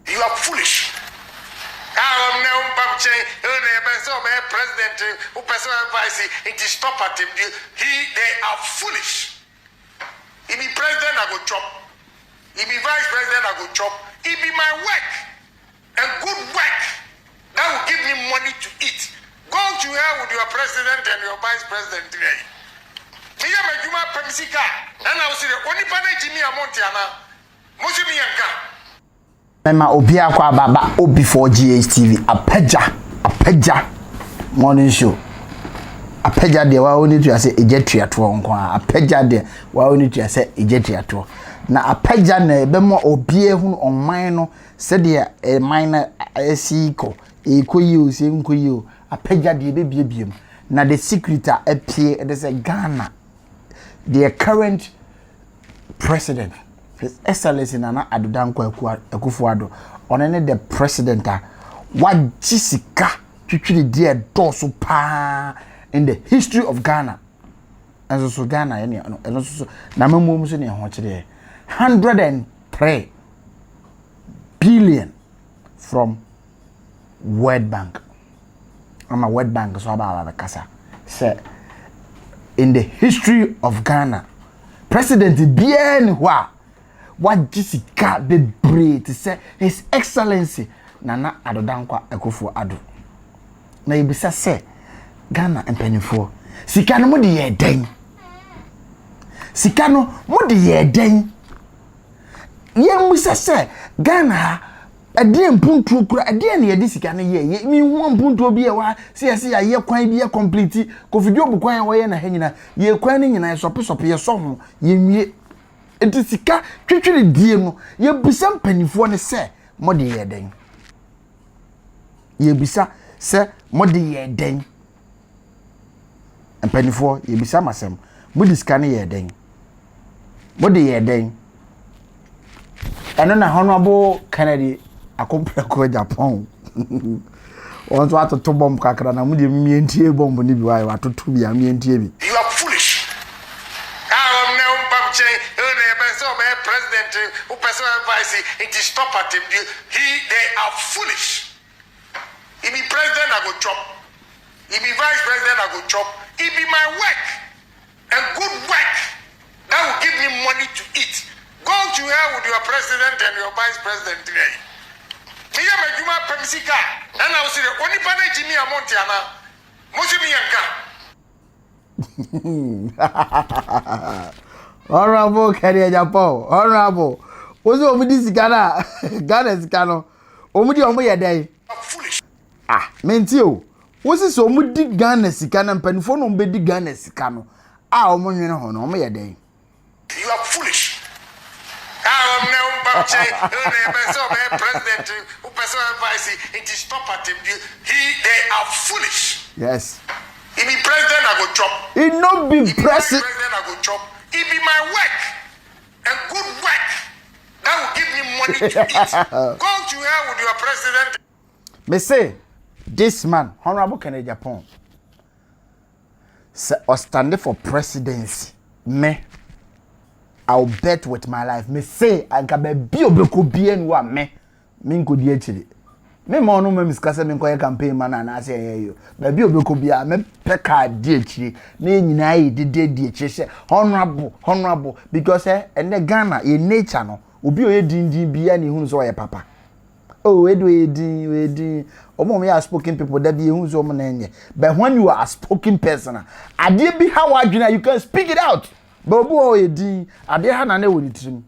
You are foolish. I'm now president, who person advice it is stop at him. They are foolish. If be president, I go chop. If be vice president, I go chop. It be my work and good work that will give me money to eat. Go to hell with your president and your vice president today. Me ya me juma pemsika. And I will say only panaji me amontiana. Mosi mi yanka. Mema obi akwa baba obi for GHTV apeja morning show apeja de wa oni to say ejetuato nko apeja de wa oni to say ejetuato na apeja na ebe mo obi ehun onman no se de man na asiko ekoyi o se nkoyi o apeja de ebe biebiem na the secret appear it is a Ghana the current president His Excellency Nana Adudankwa Akufo-Addo onene the president wa jisika twitwiri de doso pa in the history of Ghana. And so Ghana and so na mamu so ne ho kire 103 billion from World Bank. I'm a World Bank so about kasa. Say in the history of Ghana president bien wa what Jessica the breed to say His Excellency Nana Adudankwa Akufo-Addo. Na ibisa say Ghana empanifo sika no mode ye den. Sika no mode ye den. Ye musa say Ghana ade mpuntu kura ade na ye di sika no ye mi hu mpuntu obi ye wa se ye kwan bi ye complete kofidio bu kwan wo ye na hanyina ye kwan ni nyina sope ye so ho ye nwie enti sika twetwere die no ye bisa mpanifo ne se mode ye den. Ye bisa se mode ye den. Mpanifo ye bisa masem mode sika ne ye den. Mode ye den. Eno na Honorable Kennedy Agyapong. On to atoto bomb kakra na mudi mientie bomb ni bi wa atoto bi mientie bi. You are foolish. I'm now president who person advice it is stop at him. They are foolish. If be president I go chop. If be vice president I go chop. It be my work and good work that will give me money to eat. Go to hell with your president and your vice president today. Me ya me juma pemsika. And I will say only panaji mi amontiana. Mosi mi yanka. Honorable Kennedy Agyapong, honorable. Ozo omudi sikana, Ghana sikano. Omudi omo ye den. Foolish. Ah, menti o. Wosi so omudi Ghana sikana mpanifo no mbedi Ghana sikano. Ah, omo nwene ho no omo ye den. You are foolish. I'm now president who person advice it is stop at him. They are foolish. Yes. If be president I go chop. It not be president I go chop. It be my work and good work that will give me money to eat. Go to hell with your president. Me say this man, Honorable Kennedy Agyapong, say or stand for presidency. Me, I'll bet with my life. Me say I can be obeko bien wa me nko di achiri. Me mo no me miskase me nko campaign man na say you. Be obeko bia me peka di achiri. Na nyina yi di achiri say honorable because and the Ghana in nature no obi oye din bia ni hu so ye papa. Oh, we do. Omo ya spoken people that be hu so mo na enye. But when you are a spoken person, ade bi how adwena you can speak it out. Bobu o edi ade ha na woni tirim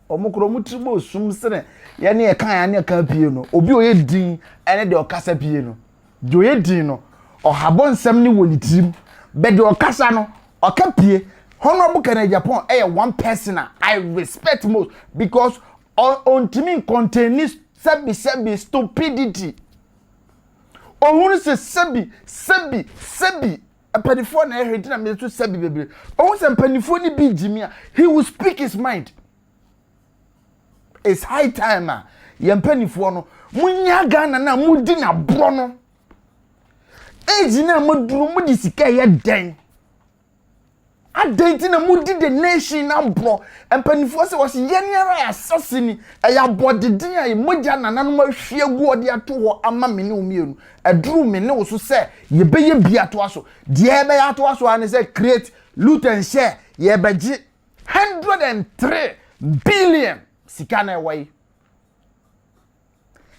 omukro mutirimo osum sene ye ne e kan ya ne ka pie no obi o yedin ene de okasa pie no de o yedin no ohabo nsem ne woni tirim be de okasa no oka pie Honorable Kennedy Agyapong one person I respect most because on timi contain sebi stupidity ohun se sebi Penifo na ehedi na me to sabi bebe. O say penifo ni bi jimia. He will speak his mind. It's high time ye penifo no munya Ghana na mudi na bro no. Eji na moduru mudi sika ye den. Adentin na mudi the nation na bro. Empanifo se was yeniara assassin eya bodedin a moja nananom ahwie gu ode ato ho ama me ne omienu. Eduru me ne wo so se ye beye bia to aso. De ebe ya to aso an se create loot and share ye beji 103 billion sika na ewai.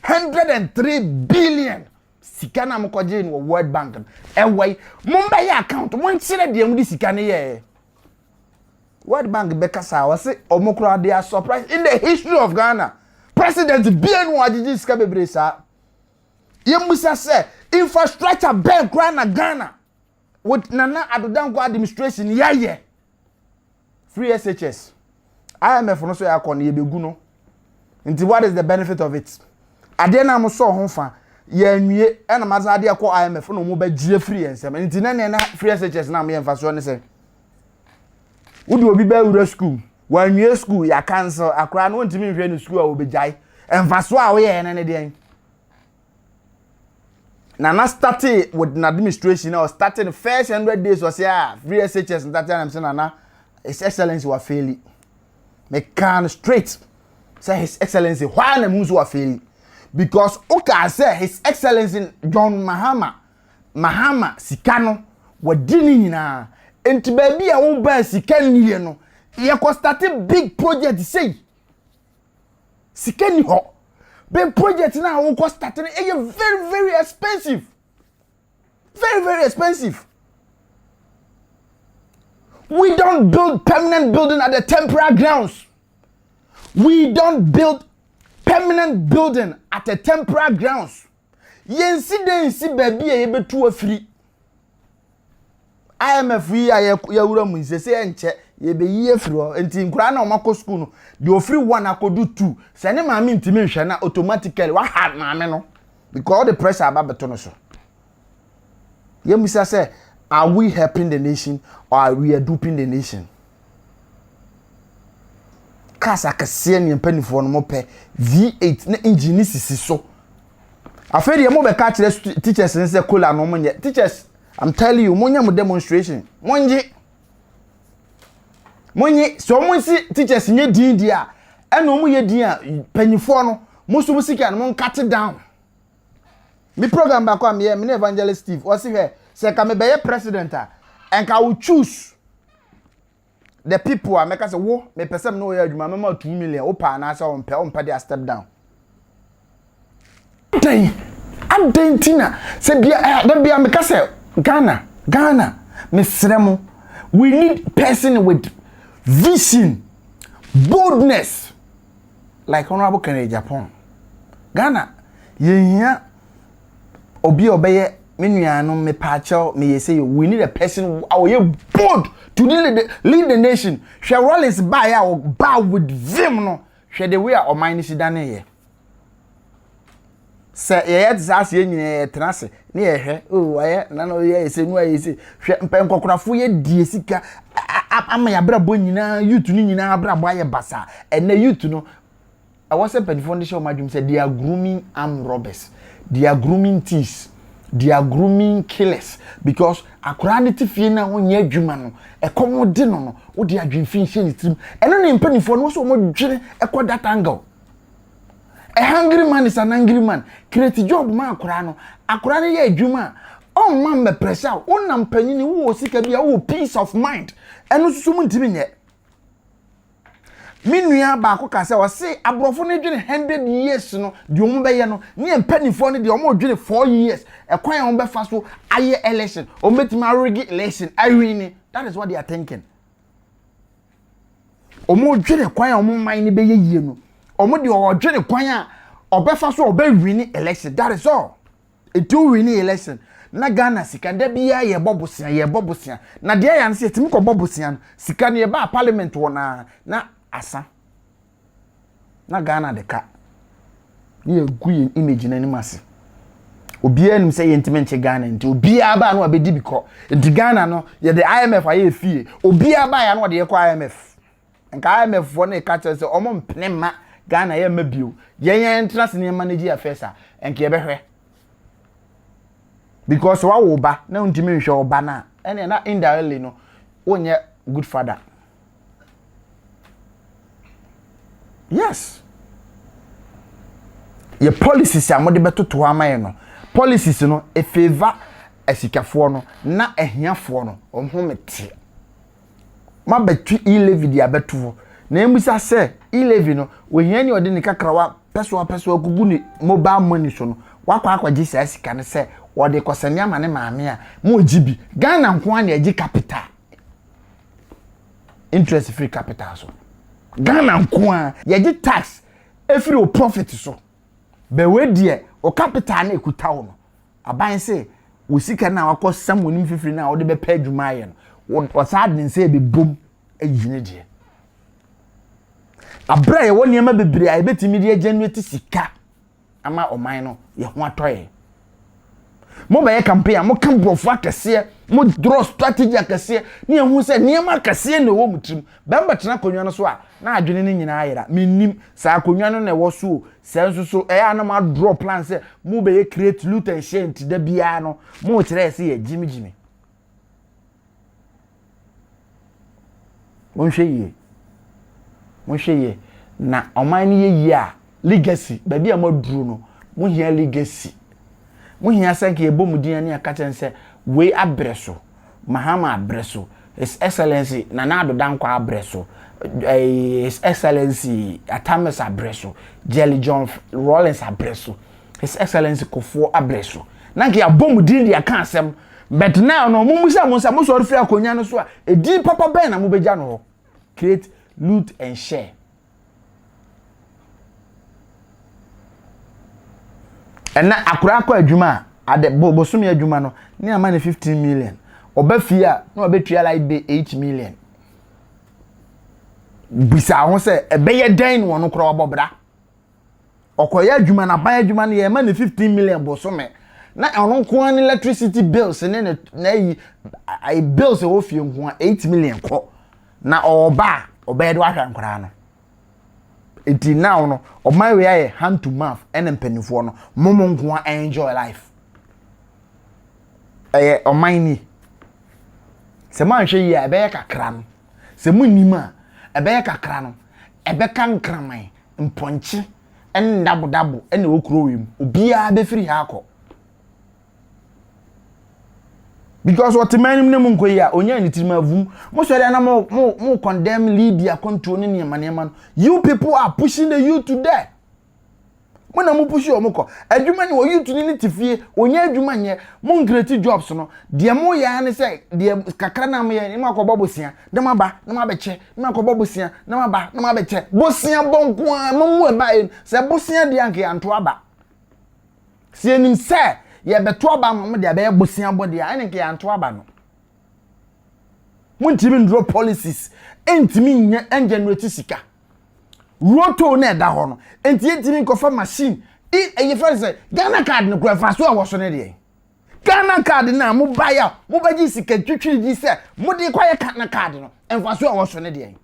103 billion sika na mkoje in World Bank ewai mumba ya account won chire de amudi sika ne ye World Bank bekasa wase omokro they are surprised in the history of Ghana president bien wo agigi sika bebre sa yemusa se infrastructure bank Ghana with Nana Adodanko administration ye free SHS IMF no so ya kon ye begu no nti what is the benefit of it ade na mo so ho fa ya nwie na maza ade akọ IMF no mo ba gie free ensem nti na free SHS na mo ye mfa so ne se wodi obi ba ura school wa nwie school ya cancel akra no ntimi nhwe no school a obejai emfa so a wo ye ne de na started with an administration or starting the first 100 days was free SHS and that time saying na his excellency was failing me can straight say his excellency why na muzo was failing because okay say his excellency John Mahama sikano wadini nyina enti baby a wo ba sikani ye no ye ko start big project say sikani ho big project now wo ko start very very expensive very expensive. We don't build permanent building at the temporary grounds. We don't build permanent building at the temporary grounds. Yensi baby ye betu free. IMF ya wura mu se enche ye be ye free enti nkura na omako school no the ofree one akodu 2 se ne maami ntimi nhwe na automatically wa hard maami no because all the pressure about beto no so. Ye musa say are we helping the nation or are we duping the nation? Kasa kase ne mpanifo no mo pe V8 na engine sisi so. Afedi ye mo be ka kire teachers ne say kola no mo nye teachers I'm telling you monya mo demonstration monji so mo si teachers nye din dia e no mo ye din a panifo no mo so mo sika no mo cut down. Me program back am here me evangelist Steve o si he say ka me be president and ka will choose the people make say wo me person no ya adwuma me ma 2 million o pa na say on pe dey step down Argentina say bia me ka say Ghana me sremo we need person with vision boldness like Honorable Kennedy Agyapong. Ghana ye obi obeye me nuanom me pacho me say we need a person who bold to lead the nation. She Rollins buy our bow with vim no. She the way our mind is done here. Say ye disas ye nyine trance ne ye hwe oh aye na no ye say no ye say hwe mpen kokorafo ye die sika ama ya bra bo nyina youth ni nyina bra bo aye basa ene youth no I was a pen foundation madum say they are grooming armed robbers, they are grooming thieves, they are grooming killers because akranity fie na wonye adwuma no e komode no no wo de adwemfin hye ni trim eno ne mpanifo no so mo dwene e ko that angle. A hungry man is an angry man. Create job ma akura no ye adwuma o man me pressure o nam panyin wo sika bia wo peace of mind eno susu mu ntimi nye minua ba ko ka se o se abrofo no dwene 100 years no de o mu be ye no ne mpanifo no de o mu dwene 4 years e kwan o be fa so aye election o metima regi election irene that is what they are thinking o mu dwene kwan o mu man ni be ye yie no omo de o dwene kwan a obefa so win election that is all it do win election na Ghana sika da bia ye bobosia na de ya nse timi ko bobosia sika ne ba parliament wona na asa na Ghana de ka ye gu image na ni mase obi anim say ye ntime nche Ghana nti obi aba na obedi biko nti Ghana no ye the IMF aye fie obi aba ya na de ye ko IMF nka IMF fo na ka che say omo mpene ma Ghana ye mabio ye entrance ne manage affairs a enke ye behwe because wa wo ba na ntimi nhwe oba na ene na indirectly no wonye good father. Yes. Your policies are more better to amaye policies no e favor esikafoɔ no na ehiafoɔ no omhomete ma betu e-levy dia betu na emusa se e-levy no ohia ni ode ne kakrawa peso kugu ni mobile money so no wakwa akwaji sika ne se ode kosane ama ne maame a mo gibi Ghana nko an agi capital interest free capital so Ghana nko an yagi tax every o profit so be we die o capital na ekuta wo no aban se wo sika na wakọ samonim fifiri na wo de be pa adwuma ye no wo sa de nse be bom ayine die abra ye woni ema bebre ay betimi de generate sika ama oman no ye ho atoye mo be ye campaign mo kan brofo akese mo draw strategy akese ne hu se niam akese na wo mutrim be mbetena konwa no so a na adwene ne nyina ayera mennim sa konwa no na wo so so na ma draw plan se mo be ye create loot and share nti da bia no mo kire se ye jimi mo hweye na oman ni ye a legacy ba bia mo duru no mo hia legacy mo hia sanke e bomudin ani aka tense we abreso mahama abreso his excellency Nana Dankwa abreso his excellency Atamis abreso Jelly John Rollins abreso his excellency Kofo abreso nanke ya bomudin dia kan asem but now no mumusa mo so free akonya no so a edi papa ben na mo beja no create loot and share and na akura akọ adwuma ade bosumi adwuma no ni ama ne 15 million oba fia na obetua like 8 million bisa ho se ebeye dan no no kura obobra okoye adwuma na ban adwuma ne ye ma ne 15 million bosome na ono ko an electricity bills ne na yi bills e wo fie nko 8 million ko na oba do ahwa nkura no enti now no oman we aye hand to mouth and mpanifo no momo nko enjoy life oman ni se man hwe yi ebe kakra no se munima ebe kakra no ebe kan kraman mponchi en dabo en okuro wim obia be free ha akọ because what man nemu nkoyi a onya ni tirima vum mo so na mo condemn Libya control ni man you people are pushing the youth to there mo na mo push o mo ko adwuma ni wo youth ni tifie onya adwuma nye mo create jobs no de mo ya ne say de kakra na mo ye ni makobo bosia de maba na mabeche ni makobo bosia na maba na mabeche bosia bonko a mo mu e ba se bosia de anke anto aba sie enim se ye beto aba mo de be bosia body a nke ya anto aba no muntimi ndro policies entimi nya engenerate sika roto na da ho no enti entimi nkofa machine e friend say Ghana card no kwa fa so a wo so ne de Ghana card na mo buy mo baji sika twitwi di se mo de kwa ye Ghana card no enfa so a wo so ne de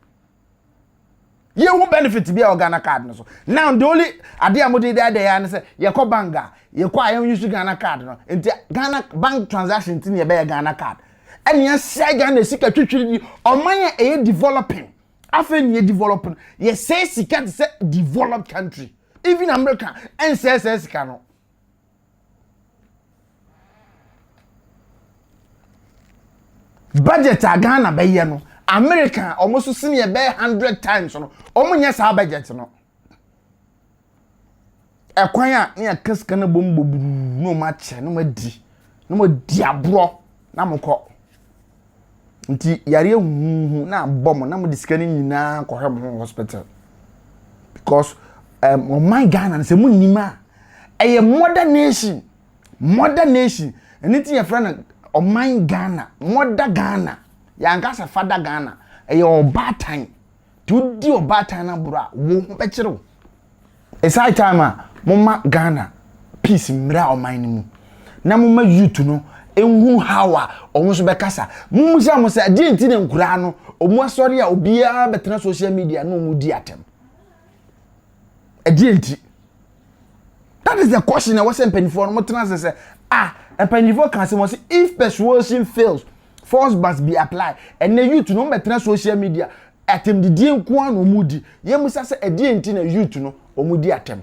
ye who benefit be our Ghana card no so now the only ade amode dey there ya say ye ko banga ye kwa am use Ghana card no enti Ghana bank transaction tin ye be Ghana card and ye say Ghana sika twitwi di omanya e developing afen ye developing ye say sika say developed country even America and say sika no budget a Ghana be ye no America almost senior be 100 times no omunya sa budget no ekwan a ne akaska na bombo no ma che no ma di abro na mokọ nti yare huhu na bom na mo diska ni nyina ko hem hospital because my Ghana say munima a modern nation anything your friend my Ghana modern Ghana yanka se fada Ghana oba time to di oba time na bro wo be kire it's high time a mama Ghana peace mra o man mu na mama youth no enhu hawa omo so be kasa mumusa mo se ade nti ne nkura no omo asori a obia betena social media no mu di atem ade nti that is the question I was saying penifo no motena say empenifo can say if persuasion fails force must be applied and the youth no better social media atem the die nko an omudi yemusa say edie enti na youth no omudi atem.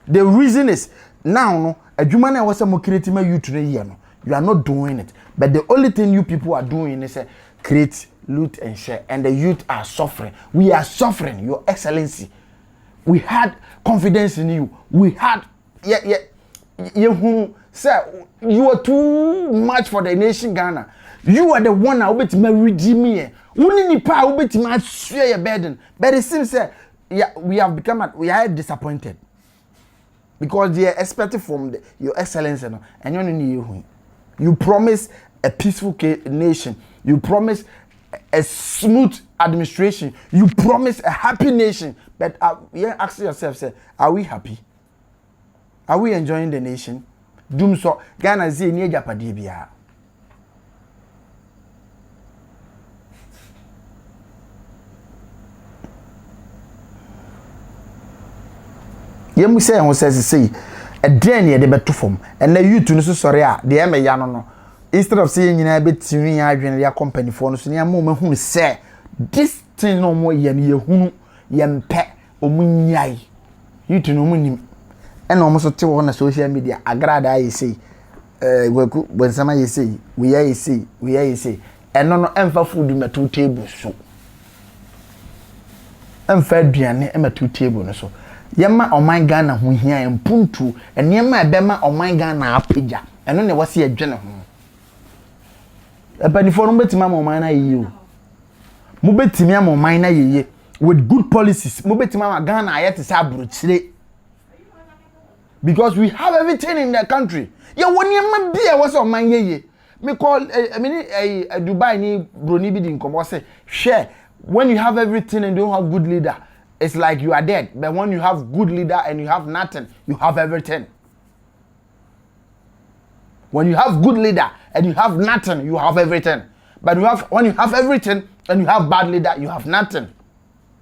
The reason is now no adwuma na wasa mo create ma youth no here no you are not doing it, but the only thing you people are doing is create, loot and share, and the youth are suffering. We are suffering, Your Excellency. We had confidence in you. We had you sir, you are too much for the nation Ghana. You are the one who bet me redeem me. Uni ni pa who bet me share your burden. But it seems we are disappointed because they are expected from Your Excellency and you need you promise a peaceful nation. You promise a smooth administration. You promise a happy nation. But ask yourself, say, are we happy? Are we enjoying the nation? Doom so Ghana zi ni Agyapade bia. Yemu say who says say a den ye de beto form and na youth no so sorry a de em ya no instead of saying nyina betimi ya adwene ya company for no so ne mo hu say this thing no mo ye ne hunu ye mpe omunyai youth no munim and almost so te wo na social media agrada ye say weku bonsama ye say we ye say and no emfa food meto table so emfa aduane meto table no so yema oman Ghana ho hia empuntu enema ebema oman Ghana apagya eno ne wase adwene ho epanifo no betima oman na yeye o mo betimi am oman na yeye with good policies mo betima Ghana ayete sa abrochire because we have everything in the country ye woniema bia wase oman yeye me call Dubai ni broni bi di nkomo say share when you have everything and don't have good leader. It's like you are dead. But when you have good leader and you have nothing, you have everything. When you have good leader and you have nothing, you have everything. But when you have everything and you have bad leader, you have nothing.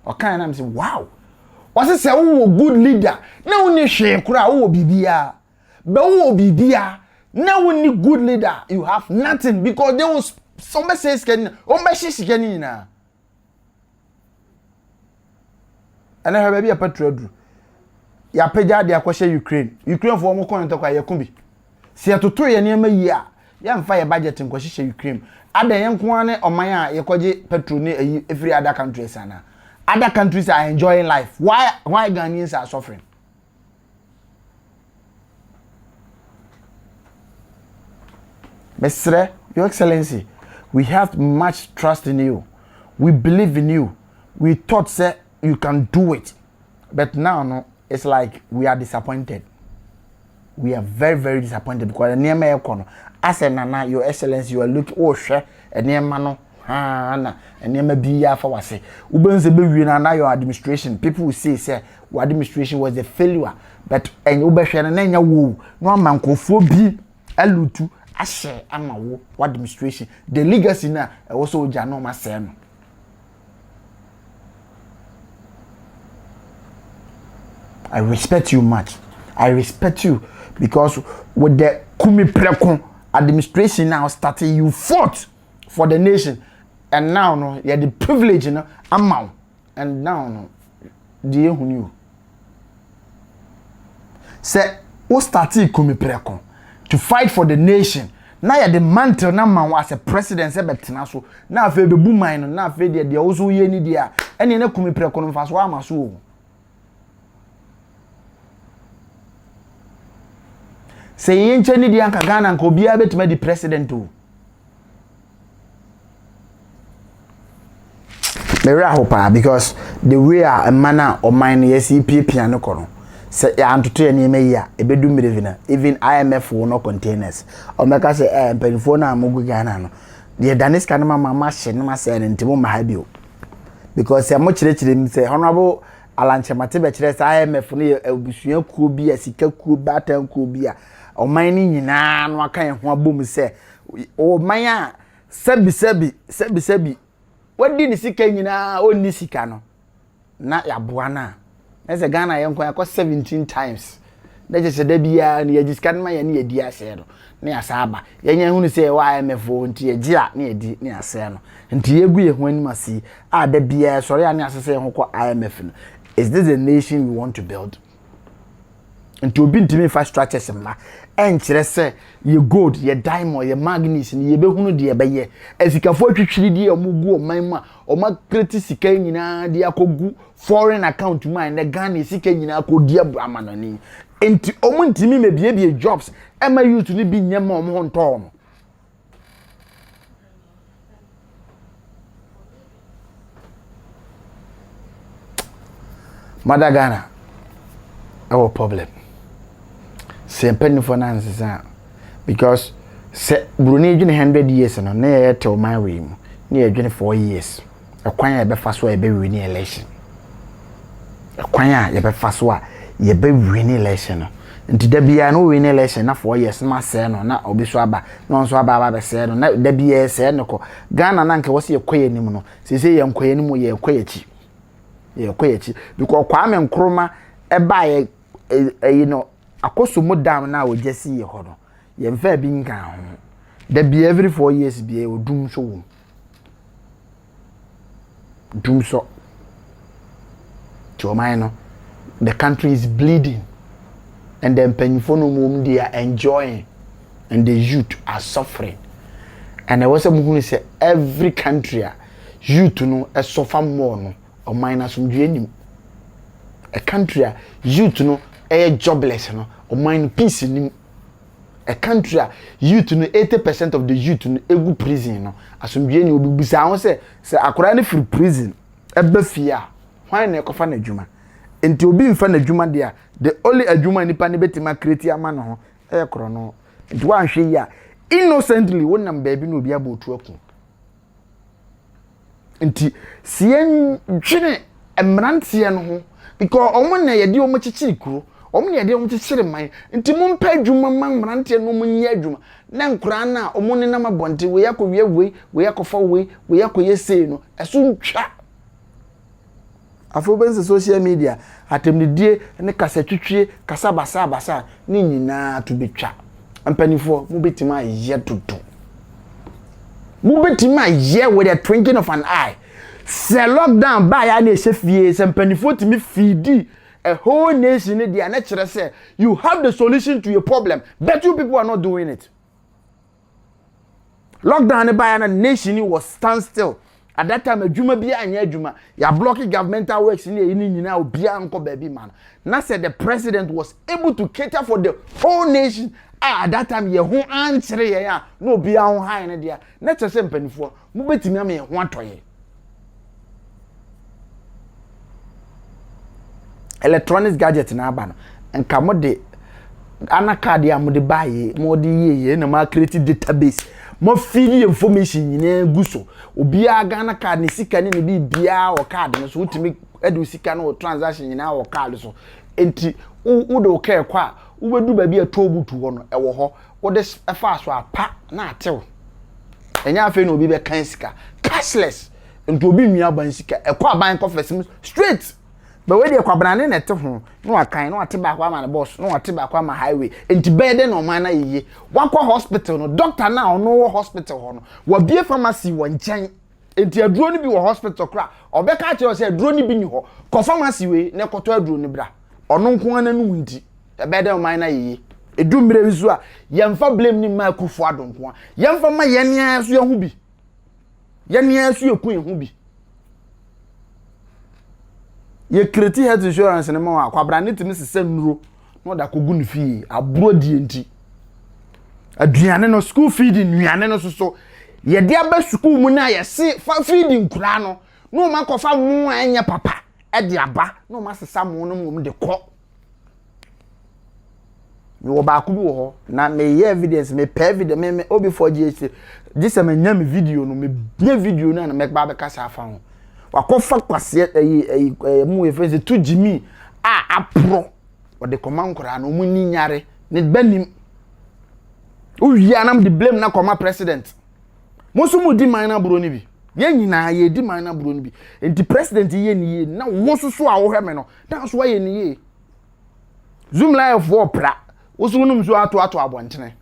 Okay, and I'm saying, wow. What's it say? Oh, good leader. Now we need share kura. Oh, bibia. But oh, bibia. Now we need good leader. You have nothing because there was somebody says can. Oh, my shit can na. And I have a petrol. Ya peja de akwhye Ukraine for mo kon to kwa yakumbi. Se atoto ye niam yi a ya mfa ye budget nkwhye Ukraine. Ada ye nko ane oman a ye kwaje petrol ni every other countries ana. Other countries are enjoying life. Why Ghanaians are suffering? Mr. Your Excellency, we have much trust in you. We believe in you. We thought say you can do it, but now no, it's like we are disappointed. We are very, very disappointed because near me as a nana, Your Excellency, you are looking share and near mano and near me be ya for say Uben's a baby now your administration. People will say your administration was a failure, but and Ubeshan and then woo no man ko phobi elutu ashe ama wo administration. The legacy na also jano masem. I respect you much. I respect you because with the Kumi Prekon administration now started, you fought for the nation, and now no, you had the privilege, amount, and now no, dear who knew. Say, who started Kumi Prekon to fight for the nation? Now you the mantle now as a president, so now for the boom mine, now for the also ye need there, and you know Kumi Prekon fast one so. Say yen cheni di anka Ghana nko bia betime di president o. Me rahopa because the way a manner or mine yes EPP no kono. Say ya antoto ye ne meyi a ebedu mirevina even IMF will no containers. O meka say penifo na amugu Ghana no. The danis kan mama hye no ma say ntimo ma ha bio. Because ya mo chire mi say honorable Alanche Matebe chire say IMF no ebusua kuo bi asika kuo batan kuo bi a o man ni nyina no aka ho abom se o man a sebi wadi ni sika nyina o ni sika no na ya boa na ese Ghana ye nko yakọ 17 times na je se da bia na ye gisika na ye na ye di ase no na ya saba ye hunu se wa IMF nti ye gira na ye di na ase no nti ye gu ye ho anim ase a da bia sori ya na asese ho ko IMF no. Is this a nation we want to build? Nti obi ntimi infrastructure ma enkyere se ye gold ye diamond ye magnesium ye behunu de ye beye esikafo atwitwiri de omugu oman ma oma kreti sika nyina de akogu foreign account man na Ghana sika nyina akodi amanoni enti omu ntimi mebie jobs ema youth ni bi nyema omo ho nto no Madagana our problem se penny for nansa because se Brunei dwene 100 years no na ye tell my way mu na ye dwene 4 years ekwan ya be fa so e be win election ekwan ya ye be fa so a ye be win election no nti da bia no win election na 4 years na se no na obi so aba no so aba be se no na da bia se no ko Ghana na nke wo se ye kwaye nim no se ye nkwaye nim ye kwaye chi ye kwaye chi because Kwame Nkrumah e ba ye you know akoso mo dam na ojesi ye ho no ye mfa bi nka ho da bi every 4 years bi odum so wo dum so to no the country is bleeding and then penifo no mum they are enjoying and the youth are suffering and I was saying say every country youth no e suffer more no o minus mduenim a country youth no jobless no or mind peace in a country youth no 80% of the youth no egu prison no asomdwe ni obi bisa won say akora na free prison ebe fia hwan na ekofa na djuma enti obi mfa na djuma dia the only adjuma nipa ne betima create ama no ho ekoro no enti wan hwe ya innocently wonam baabi no obi abotu aku enti sien dwene emrantie no ho because omo na ye di omo chichiri kuro omo na ye di omo chichiri man nti mumpa adwuma man mrantie no munye adwuma na nkura na omo ne na mabonte we yakọ we yakọfa we yakọ sei no eso ntwa afobense social media atemnidie ne kasa twitwie kasa basa ni nyina to betwa ampanifo mu betima ye toto mu betima ye with a twinkling of an eye. Se lockdown ba ya na ehefie se mpanifo timi feed a whole nation in the nature say you have the solution to your problem but you people are not doing it. Lockdown ba ya na nation was stand still at that time adwuma bi anya adwuma ya blocking governmental works ni nyina obi anko baby man na said the president was able to cater for the whole nation at that time ye ho ankyere ye ya na obi an han ne dia na kyese mpanifo mu betimi am ye ho atoye electronics gadget na aba no nka mo de anaka de am de baye mo de ye na ma create database mo feed information nyina guso obi aga na card ne sika ne bi bia o card no so utimi edu sika no transaction nyina o card so enti wo de o ka kwa wo bedu ba bi atobutu ho no ewo ho wo de fa so apa na atew enya afi no obi be kan sika cashless enti obi nua ban sika ekwa ban confess straight. But when you come brand net ho no akan no ate ba kwa ma boss no ate ba kwa ma highway enti bed no man na yiye wakọ hospital no doctor na ono hospital ho no wa bie pharmacy wo nchen enti aduro ni bi wo hospital kra obeka che say aduro ni bi ni ho ko pharmacy we ne koto aduro ni bra ono nko na nu nti bed no man na yiye edu mire bizu a yemfa blame ni ma kufu adonko yemfa ma yenia so yehu bi yenia so yeku yehu bi ye create health insurance ne ma akwabra ne timi sese nuro no da kogu ne fie aburo die nti aduane no school feeding nuane no so ye de aba school mu na ye se fa feeding kura no ma kofa mu anya papa e de aba no ma sesa mu no mu de ko mi wo ba ku bi wo ho na me ye evidence me pay evidence me obi for GH this am nyam video no me bia video na me ba be kasa afa ho wakofa kwase mu efense to jimi apro wode koma nkora no mu ni nyare ne banim uwia nam de blame na koma president musu mu di man na bro ni bi ye nyina ye di man na bro ni bi enti president ye ni ye na wo susu a wo hwe me no na so ye ni ye Zoom live for pra. Usunum so ato abontene.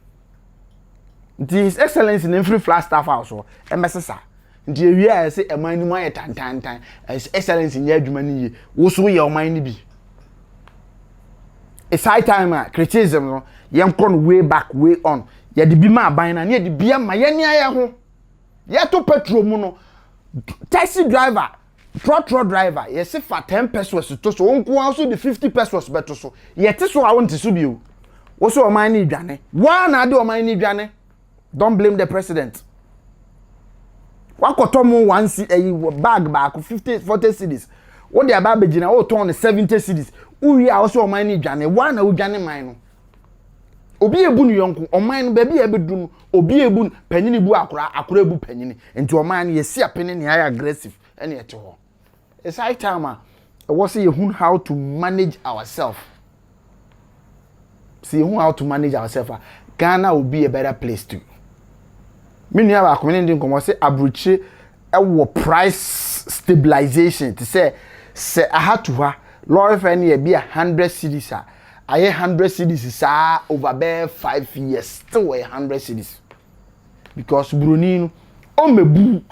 His Excellency in free flash staff house or MSSA. Nti ewia say e man ni mo tan. His Excellency nya adwuma ni ye. Wo so ye o man ni bi. It's high time criticism no yem kon way back way on. Ye de bi ma aban na ye de bia ma ye ni aye ho. Ye to petrol mu no taxi driver, trotro driver, ye se fa 10 pesos to so onko also the 50 pesos beto so. Ye te so awon te so bi o. Wo so o man ni dwane. Wa na de o man ni dwane. Don't blame the president. Wakotomo one bag back 40 cedis. What the ababe jina o turn 70 cedis. Uwi also o man ni dwane. Wa na o dwane man no. Obi ebu nu yonko, o man baby ebedu no, obi ebu panyini bu akura ebu panyini. Enti o man ye si apene ne high aggressive ene ete ho. It's high time we say how to manage ourselves. See how to manage ourselves. Ghana will be a better place too. Me nua ba community nkomo say abruche e price stabilization to say ahatuha lorry fan e be 100 cedis a 100 cedis sa over bare 5 years still 100 cedis because bruni no o mebu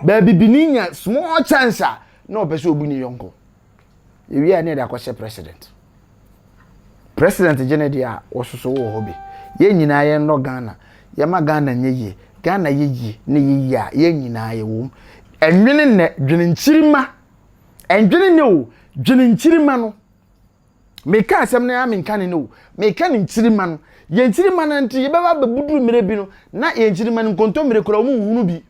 baby bininya small chance no person obu ni yonko e wi ane da kwese president Kennedy a wososo wo hobi ye nyina ye no Ghana ye ma Ghana nyeye Ghana yeyi ne yeyi a ye nyina ye wom enwene ne dwenenchirima enwene ne o dwenenchirima no me ka asem na ya me nka ne o me ka ne nchirima no ye nchirima na nti ye baba babuduru mere bi no na ye nchirima no nkonto mere kura mu hunu bi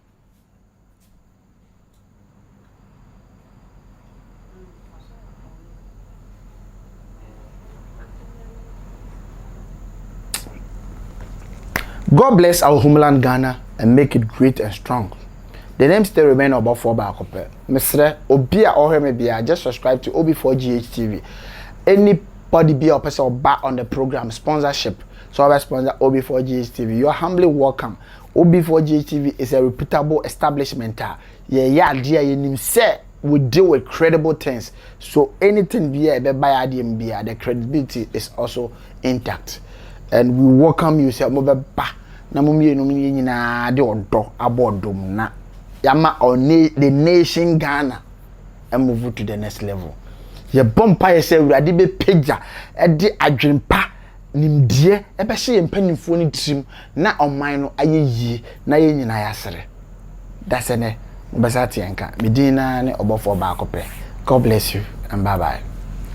God bless our homeland Ghana and make it great and strong. The name still remain about 4 back up. Mr. Obia or me just subscribe to OB4GH TV. Anybody be a person or back on the program sponsorship. So I sponsor OB4GH TV. You are humbly welcome. OB4GH TV is a reputable establishment. Yeah, dear, you say we deal with credible things. So anything be a buy IDM the credibility is also intact. And we welcome you say mo ba na mo mie no nyina de odo abodom na yama on the nation Ghana and move to the next level. Ye bompa ye say urade be pagya e de adwempa nimdie e be hye mpanimfo ni trim na oman no ayeyi na ye nyina ya sere. That's ene mo be sa tienka medina ne obofo ba akopɛ. God bless you and bye bye.